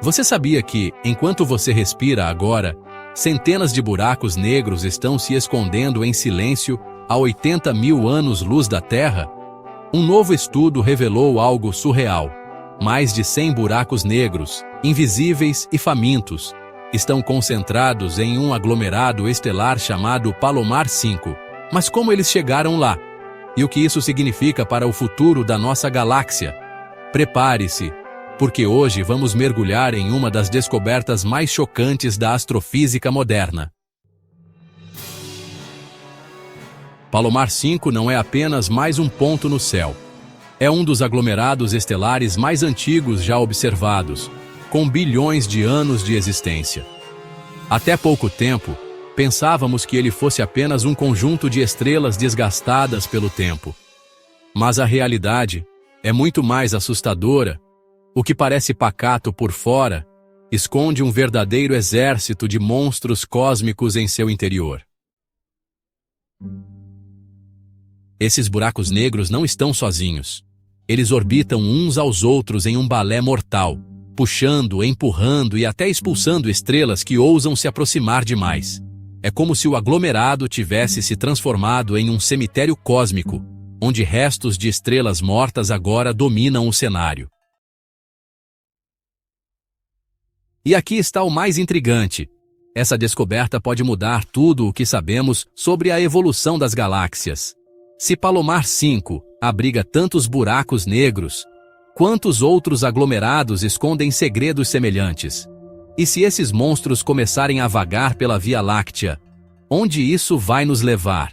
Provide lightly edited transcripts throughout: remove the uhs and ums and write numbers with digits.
Você sabia que, enquanto você respira agora, centenas de buracos negros estão se escondendo em silêncio a 80 mil anos-luz da Terra? Um novo estudo revelou algo surreal. Mais de 100 buracos negros, invisíveis e famintos, estão concentrados em um aglomerado estelar chamado Palomar 5. Mas como eles chegaram lá? E o que isso significa para o futuro da nossa galáxia? Prepare-se, porque hoje vamos mergulhar em uma das descobertas mais chocantes da astrofísica moderna. Palomar 5 não é apenas mais um ponto no céu. É um dos aglomerados estelares mais antigos já observados, com bilhões de anos de existência. Até pouco tempo, pensávamos que ele fosse apenas um conjunto de estrelas desgastadas pelo tempo. Mas a realidade é muito mais assustadora. O que parece pacato por fora esconde um verdadeiro exército de monstros cósmicos em seu interior. Esses buracos negros não estão sozinhos. Eles orbitam uns aos outros em um balé mortal, puxando, empurrando e até expulsando estrelas que ousam se aproximar demais. É como se o aglomerado tivesse se transformado em um cemitério cósmico, onde restos de estrelas mortas agora dominam o cenário. E aqui está o mais intrigante. Essa descoberta pode mudar tudo o que sabemos sobre a evolução das galáxias. Se Palomar 5 abriga tantos buracos negros, quantos outros aglomerados escondem segredos semelhantes? E se esses monstros começarem a vagar pela Via Láctea, onde isso vai nos levar?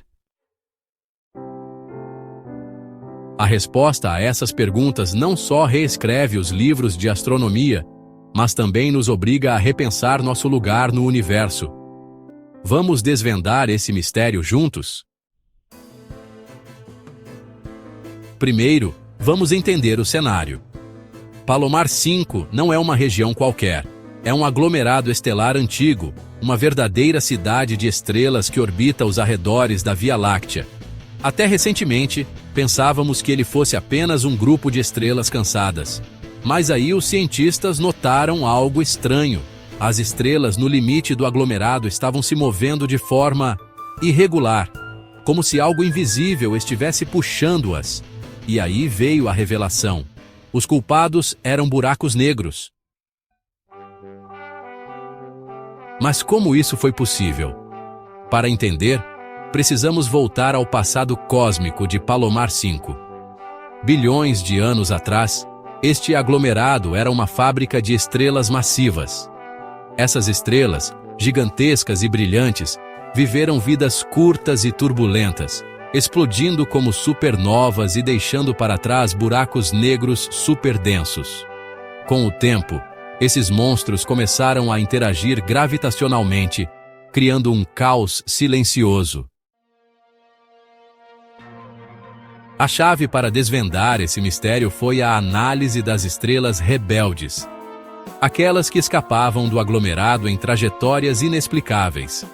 A resposta a essas perguntas não só reescreve os livros de astronomia, mas também nos obriga a repensar nosso lugar no universo. Vamos desvendar esse mistério juntos? Primeiro, vamos entender o cenário. Palomar 5 não é uma região qualquer. É um aglomerado estelar antigo, uma verdadeira cidade de estrelas que orbita os arredores da Via Láctea. Até recentemente, pensávamos que ele fosse apenas um grupo de estrelas cansadas. Mas aí os cientistas notaram algo estranho. As estrelas no limite do aglomerado estavam se movendo de forma irregular, como se algo invisível estivesse puxando-as. E aí veio a revelação. Os culpados eram buracos negros. Mas como isso foi possível? Para entender, precisamos voltar ao passado cósmico de Palomar 5. Bilhões de anos atrás, este aglomerado era uma fábrica de estrelas massivas. Essas estrelas, gigantescas e brilhantes, viveram vidas curtas e turbulentas, explodindo como supernovas e deixando para trás buracos negros superdensos. Com o tempo, esses monstros começaram a interagir gravitacionalmente, criando um caos silencioso. A chave para desvendar esse mistério foi a análise das estrelas rebeldes, aquelas que escapavam do aglomerado em trajetórias inexplicáveis.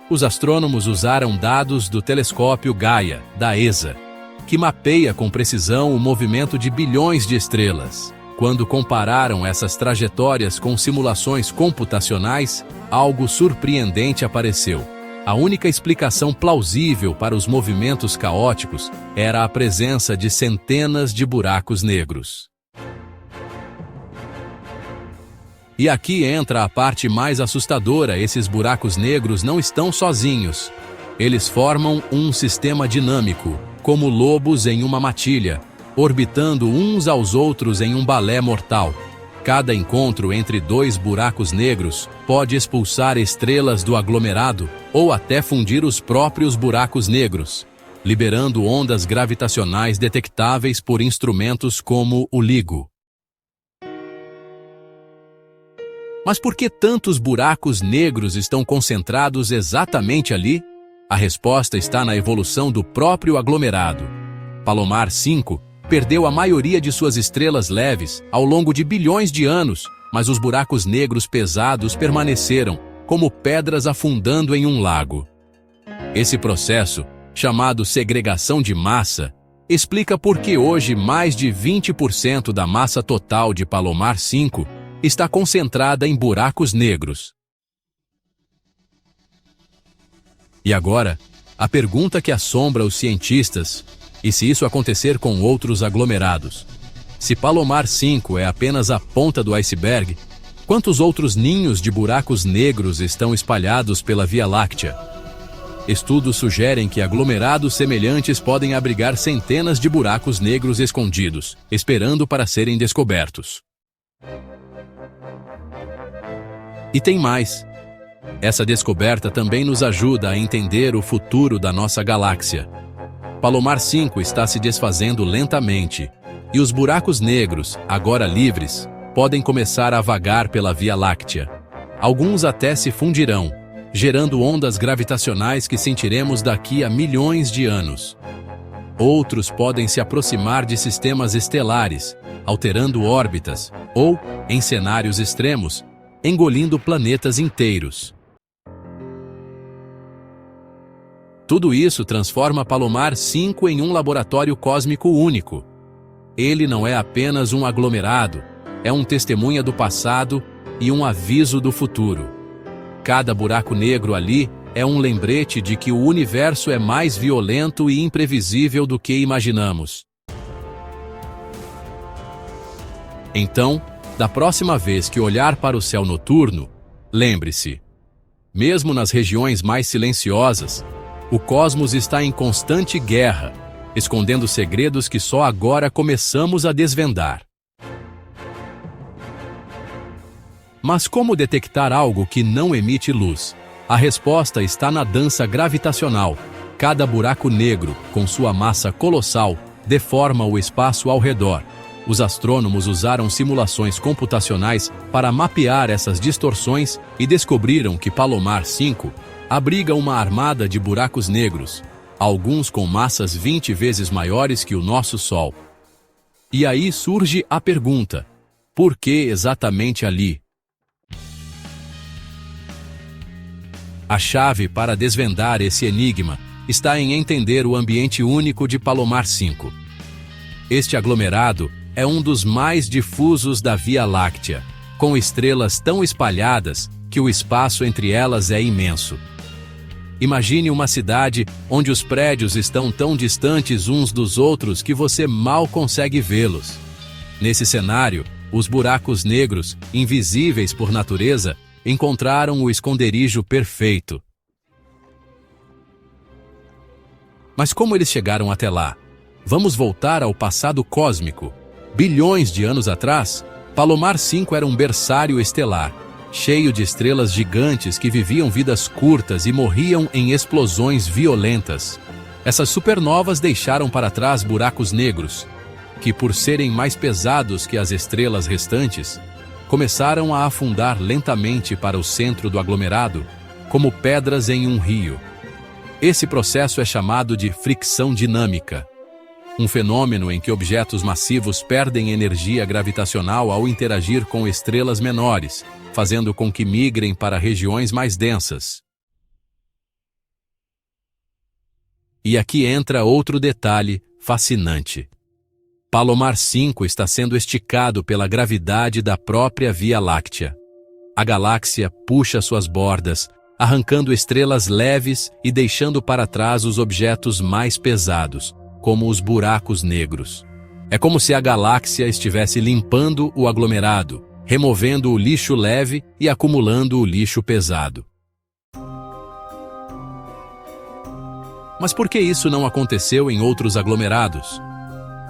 Os astrônomos usaram dados do telescópio Gaia, da ESA, que mapeia com precisão o movimento de bilhões de estrelas. Quando compararam essas trajetórias com simulações computacionais, algo surpreendente apareceu. A única explicação plausível para os movimentos caóticos era a presença de centenas de buracos negros. E aqui entra a parte mais assustadora: esses buracos negros não estão sozinhos. Eles formam um sistema dinâmico, como lobos em uma matilha, orbitando uns aos outros em um balé mortal. Cada encontro entre dois buracos negros pode expulsar estrelas do aglomerado ou até fundir os próprios buracos negros, liberando ondas gravitacionais detectáveis por instrumentos como o LIGO. Mas por que tantos buracos negros estão concentrados exatamente ali? A resposta está na evolução do próprio aglomerado. Palomar 5 perdeu a maioria de suas estrelas leves ao longo de bilhões de anos, mas os buracos negros pesados permaneceram, como pedras afundando em um lago. Esse processo, chamado segregação de massa, explica por que hoje mais de 20% da massa total de Palomar 5 está concentrada em buracos negros. E agora, a pergunta que assombra os cientistas: e se isso acontecer com outros aglomerados? Se Palomar 5 é apenas a ponta do iceberg, quantos outros ninhos de buracos negros estão espalhados pela Via Láctea? Estudos sugerem que aglomerados semelhantes podem abrigar centenas de buracos negros escondidos, esperando para serem descobertos. E tem mais. Essa descoberta também nos ajuda a entender o futuro da nossa galáxia. Palomar 5 está se desfazendo lentamente, e os buracos negros, agora livres, podem começar a vagar pela Via Láctea. Alguns até se fundirão, gerando ondas gravitacionais que sentiremos daqui a milhões de anos. Outros podem se aproximar de sistemas estelares, alterando órbitas, ou, em cenários extremos, engolindo planetas inteiros. Tudo isso transforma Palomar 5 em um laboratório cósmico único. Ele não é apenas um aglomerado, é um testemunha do passado e um aviso do futuro. Cada buraco negro ali é um lembrete de que o universo é mais violento e imprevisível do que imaginamos. Então, da próxima vez que olhar para o céu noturno, lembre-se: mesmo nas regiões mais silenciosas, o cosmos está em constante guerra, escondendo segredos que só agora começamos a desvendar. Mas como detectar algo que não emite luz? A resposta está na dança gravitacional. Cada buraco negro, com sua massa colossal, deforma o espaço ao redor. Os astrônomos usaram simulações computacionais para mapear essas distorções e descobriram que Palomar 5 abriga uma armada de buracos negros, alguns com massas 20 vezes maiores que o nosso Sol. E aí surge a pergunta: por que exatamente ali? A chave para desvendar esse enigma está em entender o ambiente único de Palomar 5. Este aglomerado é um dos mais difusos da Via Láctea, com estrelas tão espalhadas que o espaço entre elas é imenso. Imagine uma cidade onde os prédios estão tão distantes uns dos outros que você mal consegue vê-los. Nesse cenário, os buracos negros, invisíveis por natureza, encontraram o esconderijo perfeito. Mas como eles chegaram até lá? Vamos voltar ao passado cósmico. Bilhões de anos atrás, Palomar 5 era um berçário estelar, cheio de estrelas gigantes que viviam vidas curtas e morriam em explosões violentas. Essas supernovas deixaram para trás buracos negros, que, por serem mais pesados que as estrelas restantes, começaram a afundar lentamente para o centro do aglomerado, como pedras em um rio. Esse processo é chamado de fricção dinâmica, um fenômeno em que objetos massivos perdem energia gravitacional ao interagir com estrelas menores, fazendo com que migrem para regiões mais densas. E aqui entra outro detalhe fascinante. Palomar 5 está sendo esticado pela gravidade da própria Via Láctea. A galáxia puxa suas bordas, arrancando estrelas leves e deixando para trás os objetos mais pesados, como os buracos negros. É como se a galáxia estivesse limpando o aglomerado, removendo o lixo leve e acumulando o lixo pesado. Mas por que isso não aconteceu em outros aglomerados?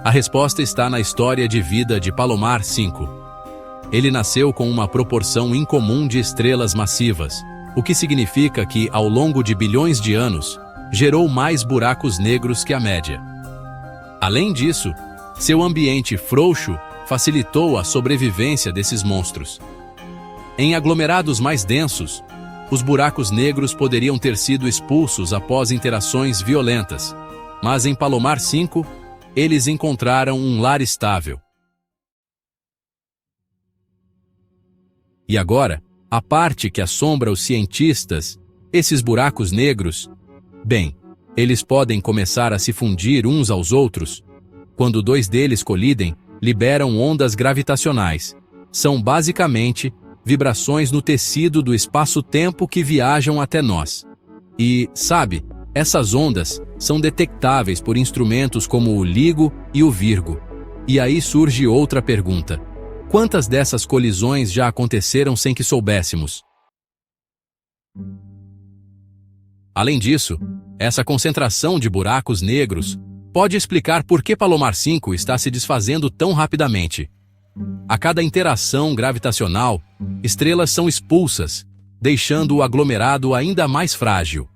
A resposta está na história de vida de Palomar 5. Ele nasceu com uma proporção incomum de estrelas massivas, o que significa que, ao longo de bilhões de anos, gerou mais buracos negros que a média. Além disso, seu ambiente frouxo facilitou a sobrevivência desses monstros. Em aglomerados mais densos, os buracos negros poderiam ter sido expulsos após interações violentas, mas em Palomar 5, eles encontraram um lar estável. E agora, a parte que assombra os cientistas, esses buracos negros, bem, eles podem começar a se fundir uns aos outros, Quando dois deles colidem, liberam ondas gravitacionais. São basicamente vibrações no tecido do espaço-tempo que viajam até nós. E, sabe, essas ondas são detectáveis por instrumentos como o LIGO e o Virgo. E aí surge outra pergunta: quantas dessas colisões já aconteceram sem que soubéssemos? Além disso, essa concentração de buracos negros pode explicar por que Palomar 5 está se desfazendo tão rapidamente. A cada interação gravitacional, estrelas são expulsas, deixando o aglomerado ainda mais frágil.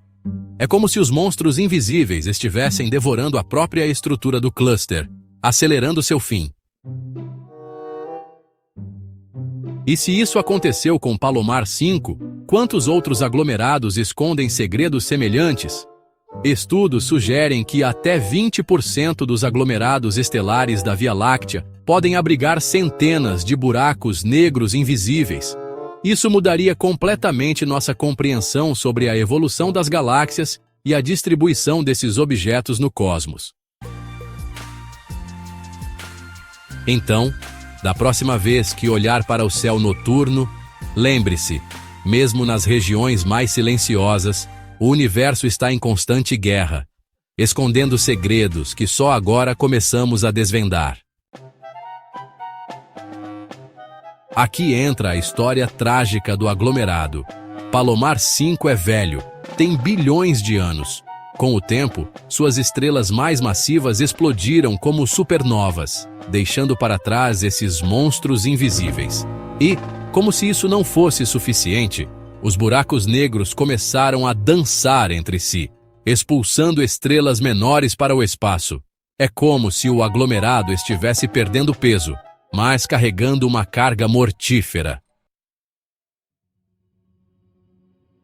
É como se os monstros invisíveis estivessem devorando a própria estrutura do cluster, acelerando seu fim. E se isso aconteceu com Palomar 5, quantos outros aglomerados escondem segredos semelhantes? Estudos sugerem que até 20% dos aglomerados estelares da Via Láctea podem abrigar centenas de buracos negros invisíveis. Isso mudaria completamente nossa compreensão sobre a evolução das galáxias e a distribuição desses objetos no cosmos. Então, da próxima vez que olhar para o céu noturno, lembre-se, mesmo nas regiões mais silenciosas, o universo está em constante guerra, escondendo segredos que só agora começamos a desvendar. Aqui entra a história trágica do aglomerado. Palomar 5 é velho, tem bilhões de anos. Com o tempo, suas estrelas mais massivas explodiram como supernovas, deixando para trás esses monstros invisíveis. E, como se isso não fosse suficiente, os buracos negros começaram a dançar entre si, expulsando estrelas menores para o espaço. É como se o aglomerado estivesse perdendo peso, mas carregando uma carga mortífera.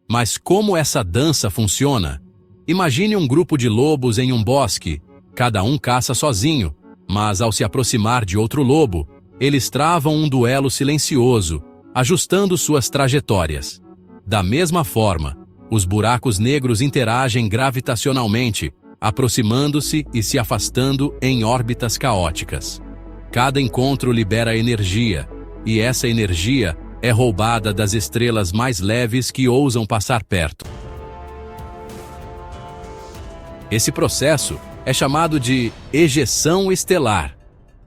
Mas como essa dança funciona? Imagine um grupo de lobos em um bosque. Cada um caça sozinho, mas ao se aproximar de outro lobo, eles travam um duelo silencioso, ajustando suas trajetórias. Da mesma forma, os buracos negros interagem gravitacionalmente, aproximando-se e se afastando em órbitas caóticas. Cada encontro libera energia, e essa energia é roubada das estrelas mais leves que ousam passar perto. Esse processo é chamado de ejeção estelar.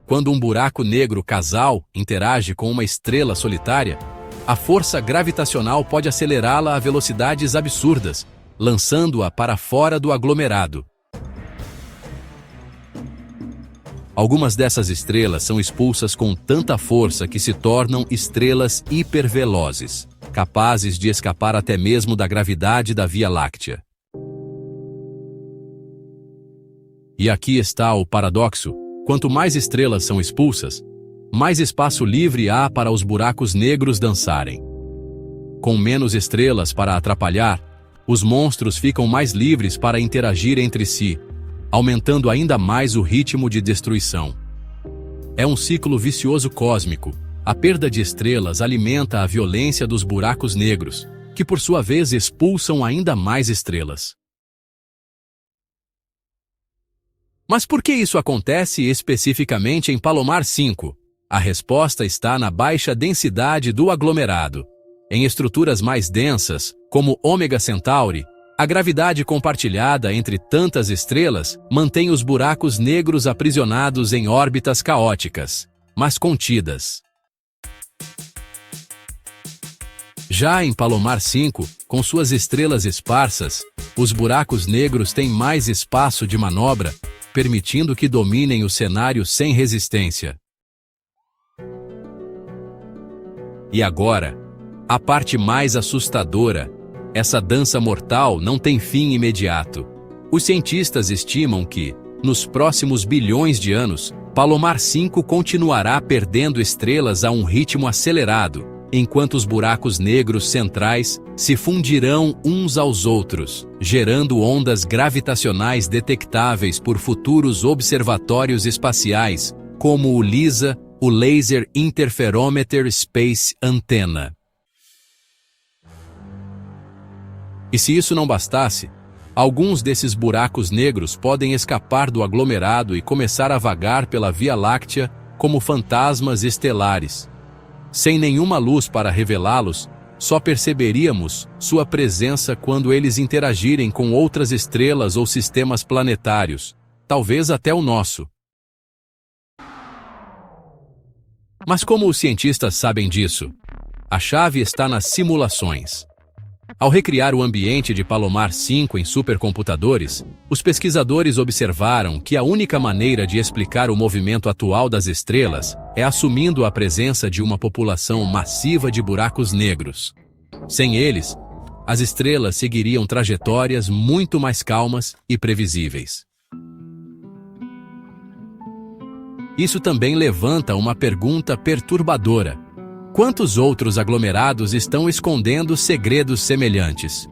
Quando um buraco negro casal interage com uma estrela solitária, a força gravitacional pode acelerá-la a velocidades absurdas, lançando-a para fora do aglomerado. Algumas dessas estrelas são expulsas com tanta força que se tornam estrelas hipervelozes, capazes de escapar até mesmo da gravidade da Via Láctea. E aqui está o paradoxo: quanto mais estrelas são expulsas, mais espaço livre há para os buracos negros dançarem. Com menos estrelas para atrapalhar, os monstros ficam mais livres para interagir entre si, aumentando ainda mais o ritmo de destruição. É um ciclo vicioso cósmico. A perda de estrelas alimenta a violência dos buracos negros, que por sua vez expulsam ainda mais estrelas. Mas por que isso acontece especificamente em Palomar 5? A resposta está na baixa densidade do aglomerado. Em estruturas mais densas, como Ômega Centauri, a gravidade compartilhada entre tantas estrelas mantém os buracos negros aprisionados em órbitas caóticas, mas contidas. Já em Palomar 5, com suas estrelas esparsas, os buracos negros têm mais espaço de manobra, permitindo que dominem o cenário sem resistência. E agora, a parte mais assustadora: essa dança mortal não tem fim imediato. Os cientistas estimam que, nos próximos bilhões de anos, Palomar 5 continuará perdendo estrelas a um ritmo acelerado, enquanto os buracos negros centrais se fundirão uns aos outros, gerando ondas gravitacionais detectáveis por futuros observatórios espaciais, como o LISA, o Laser Interferometer Space Antenna. E se isso não bastasse, Alguns desses buracos negros podem escapar do aglomerado e começar a vagar pela Via Láctea como fantasmas estelares. Sem nenhuma luz para revelá-los, só perceberíamos sua presença quando eles interagirem com outras estrelas ou sistemas planetários, talvez até o nosso. Mas como os cientistas sabem disso? A chave está nas simulações. Ao recriar o ambiente de Palomar 5 em supercomputadores, os pesquisadores observaram que a única maneira de explicar o movimento atual das estrelas é assumindo a presença de uma população massiva de buracos negros. Sem eles, as estrelas seguiriam trajetórias muito mais calmas e previsíveis. Isso também levanta uma pergunta perturbadora. Quantos outros aglomerados estão escondendo segredos semelhantes?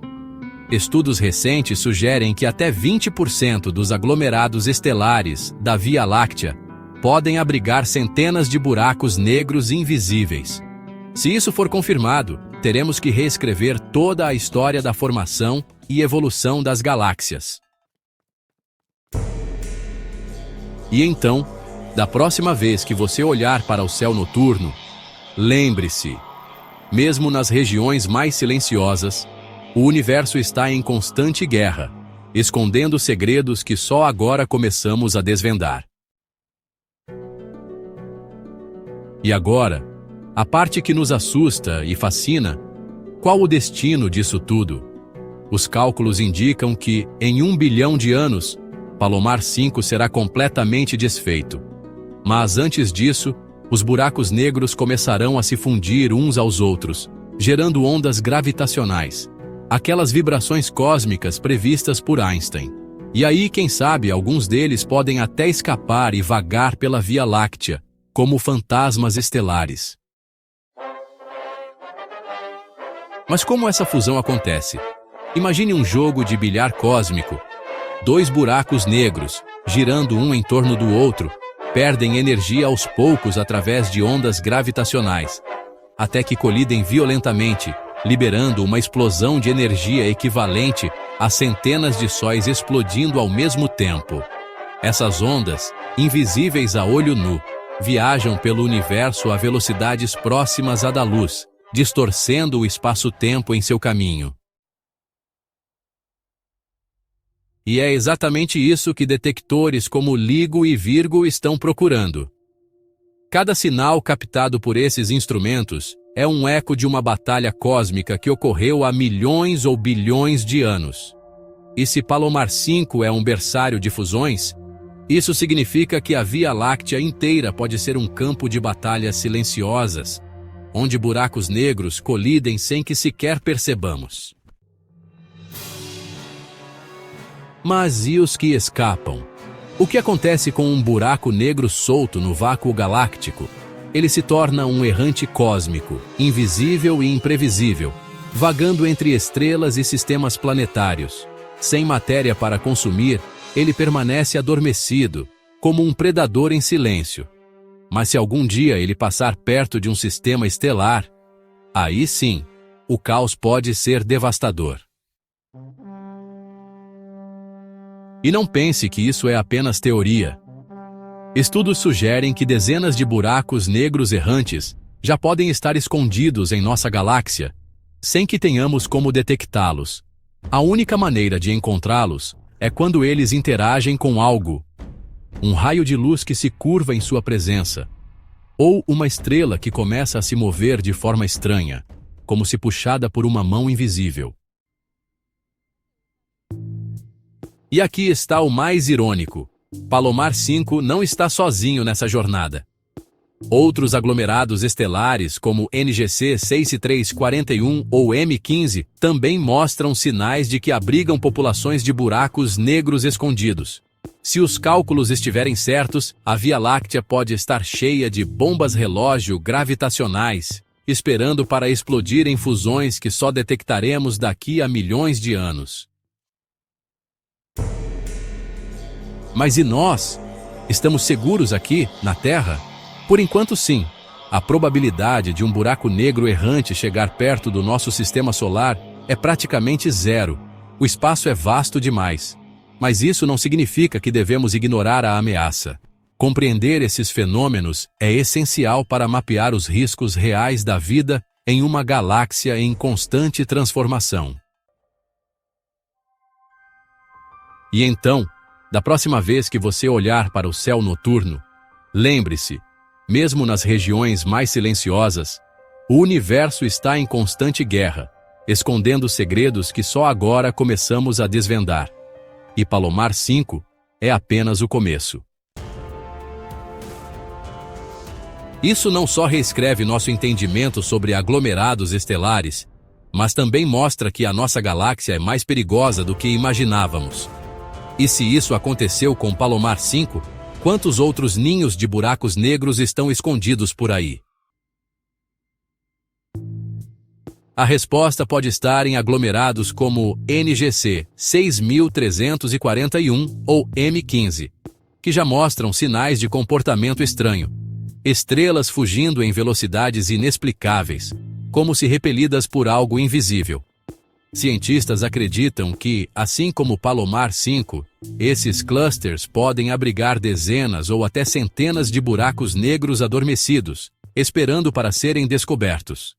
Estudos recentes sugerem que até 20% dos aglomerados estelares da Via Láctea podem abrigar centenas de buracos negros invisíveis. Se isso for confirmado, teremos que reescrever toda a história da formação e evolução das galáxias. E então, da próxima vez que você olhar para o céu noturno, lembre-se, mesmo nas regiões mais silenciosas, o universo está em constante guerra, escondendo segredos que só agora começamos a desvendar. E agora, a parte que nos assusta e fascina: qual o destino disso tudo? Os cálculos indicam que, em 1 bilhão de anos, Palomar 5 será completamente desfeito. Mas antes disso, os buracos negros começarão a se fundir uns aos outros, gerando ondas gravitacionais, aquelas vibrações cósmicas previstas por Einstein. E aí, quem sabe, alguns deles podem até escapar e vagar pela Via Láctea, como fantasmas estelares. Mas como essa fusão acontece? Imagine um jogo de bilhar cósmico. 2 buracos negros, girando um em torno do outro, perdem energia aos poucos através de ondas gravitacionais, até que colidem violentamente, liberando uma explosão de energia equivalente a centenas de sóis explodindo ao mesmo tempo. Essas ondas, invisíveis a olho nu, viajam pelo universo a velocidades próximas à da luz, distorcendo o espaço-tempo em seu caminho. E é exatamente isso que detectores como LIGO e Virgo estão procurando. Cada sinal captado por esses instrumentos é um eco de uma batalha cósmica que ocorreu há milhões ou bilhões de anos. E se Palomar 5 é um berçário de fusões, isso significa que a Via Láctea inteira pode ser um campo de batalhas silenciosas, onde buracos negros colidem sem que sequer percebamos. Mas e os que escapam? O que acontece com um buraco negro solto no vácuo galáctico? Ele se torna um errante cósmico, invisível e imprevisível, vagando entre estrelas e sistemas planetários. Sem matéria para consumir, ele permanece adormecido, como um predador em silêncio. Mas se algum dia ele passar perto de um sistema estelar, aí sim, o caos pode ser devastador. E não pense que isso é apenas teoria. Estudos sugerem que dezenas de buracos negros errantes já podem estar escondidos em nossa galáxia, sem que tenhamos como detectá-los. A única maneira de encontrá-los é quando eles interagem com algo, um raio de luz que se curva em sua presença, ou uma estrela que começa a se mover de forma estranha, como se puxada por uma mão invisível. E aqui está o mais irônico: Palomar 5 não está sozinho nessa jornada. Outros aglomerados estelares, como NGC 6341 ou M15, também mostram sinais de que abrigam populações de buracos negros escondidos. Se os cálculos estiverem certos, a Via Láctea pode estar cheia de bombas-relógio gravitacionais, esperando para explodir em fusões que só detectaremos daqui a milhões de anos. Mas e nós? Estamos seguros aqui, na Terra? Por enquanto, sim. A probabilidade de um buraco negro errante chegar perto do nosso sistema solar é praticamente zero. O espaço é vasto demais. Mas isso não significa que devemos ignorar a ameaça. Compreender esses fenômenos é essencial para mapear os riscos reais da vida em uma galáxia em constante transformação. E então, da próxima vez que você olhar para o céu noturno, lembre-se, mesmo nas regiões mais silenciosas, o universo está em constante guerra, escondendo segredos que só agora começamos a desvendar. E Palomar 5 é apenas o começo. Isso não só reescreve nosso entendimento sobre aglomerados estelares, mas também mostra que a nossa galáxia é mais perigosa do que imaginávamos. E se isso aconteceu com Palomar 5, quantos outros ninhos de buracos negros estão escondidos por aí? A resposta pode estar em aglomerados como NGC 6341 ou M15, que já mostram sinais de comportamento estranho. Estrelas fugindo em velocidades inexplicáveis, como se repelidas por algo invisível. Cientistas acreditam que, assim como Palomar 5, esses clusters podem abrigar dezenas ou até centenas de buracos negros adormecidos, esperando para serem descobertos.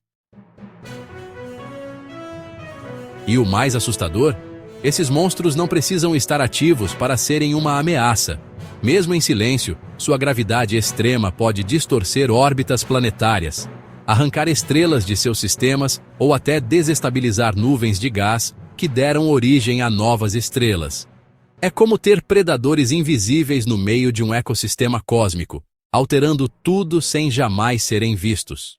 E o mais assustador? Esses monstros não precisam estar ativos para serem uma ameaça. Mesmo em silêncio, sua gravidade extrema pode distorcer órbitas planetárias, arrancar estrelas de seus sistemas ou até desestabilizar nuvens de gás que deram origem a novas estrelas. É como ter predadores invisíveis no meio de um ecossistema cósmico, alterando tudo sem jamais serem vistos.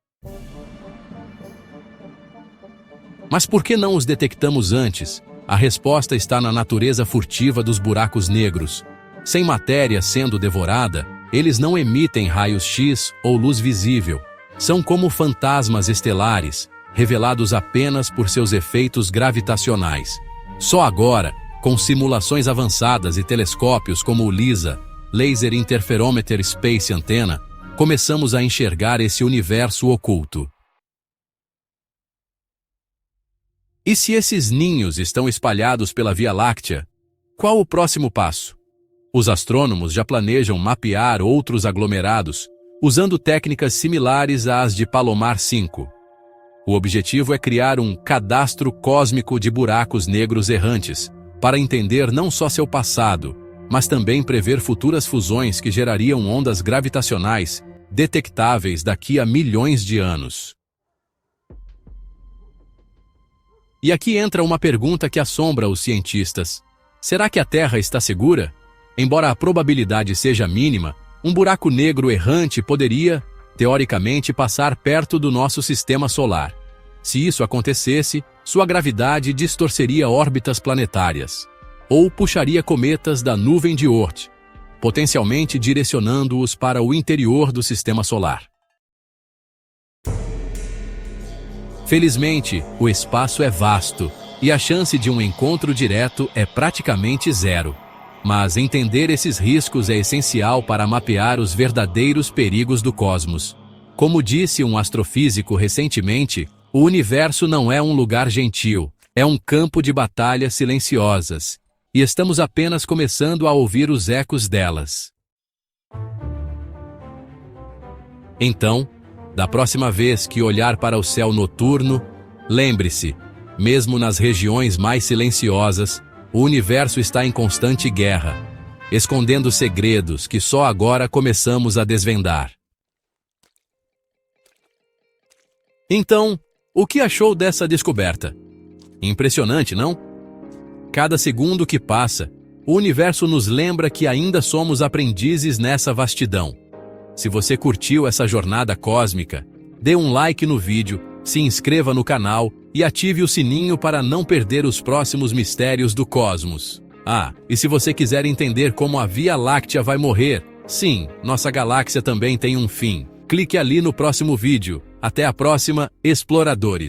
Mas por que não os detectamos antes? A resposta está na natureza furtiva dos buracos negros. Sem matéria sendo devorada, eles não emitem raios X ou luz visível. São como fantasmas estelares, revelados apenas por seus efeitos gravitacionais. Só agora, com simulações avançadas e telescópios como o LISA, Laser Interferometer Space Antenna, começamos a enxergar esse universo oculto. E se esses ninhos estão espalhados pela Via Láctea, qual o próximo passo? Os astrônomos já planejam mapear outros aglomerados, usando técnicas similares às de Palomar 5. O objetivo é criar um cadastro cósmico de buracos negros errantes, para entender não só seu passado, mas também prever futuras fusões que gerariam ondas gravitacionais detectáveis daqui a milhões de anos. E aqui entra uma pergunta que assombra os cientistas. Será que a Terra está segura? Embora a probabilidade seja mínima, um buraco negro errante poderia, teoricamente, passar perto do nosso sistema solar. Se isso acontecesse, sua gravidade distorceria órbitas planetárias, ou puxaria cometas da nuvem de Oort, potencialmente direcionando-os para o interior do sistema solar. Felizmente, o espaço é vasto, e a chance de um encontro direto é praticamente zero. Mas entender esses riscos é essencial para mapear os verdadeiros perigos do cosmos. Como disse um astrofísico recentemente, o universo não é um lugar gentil, é um campo de batalhas silenciosas, e estamos apenas começando a ouvir os ecos delas. Então, da próxima vez que olhar para o céu noturno, lembre-se, mesmo nas regiões mais silenciosas, o universo está em constante guerra, escondendo segredos que só agora começamos a desvendar. Então, o que achou dessa descoberta? Impressionante, não? Cada segundo que passa, o universo nos lembra que ainda somos aprendizes nessa vastidão. Se você curtiu essa jornada cósmica, dê um like no vídeo, se inscreva no canal e ative o sininho para não perder os próximos mistérios do cosmos. E se você quiser entender como a Via Láctea vai morrer, sim, nossa galáxia também tem um fim. Clique ali no próximo vídeo. Até a próxima, exploradores!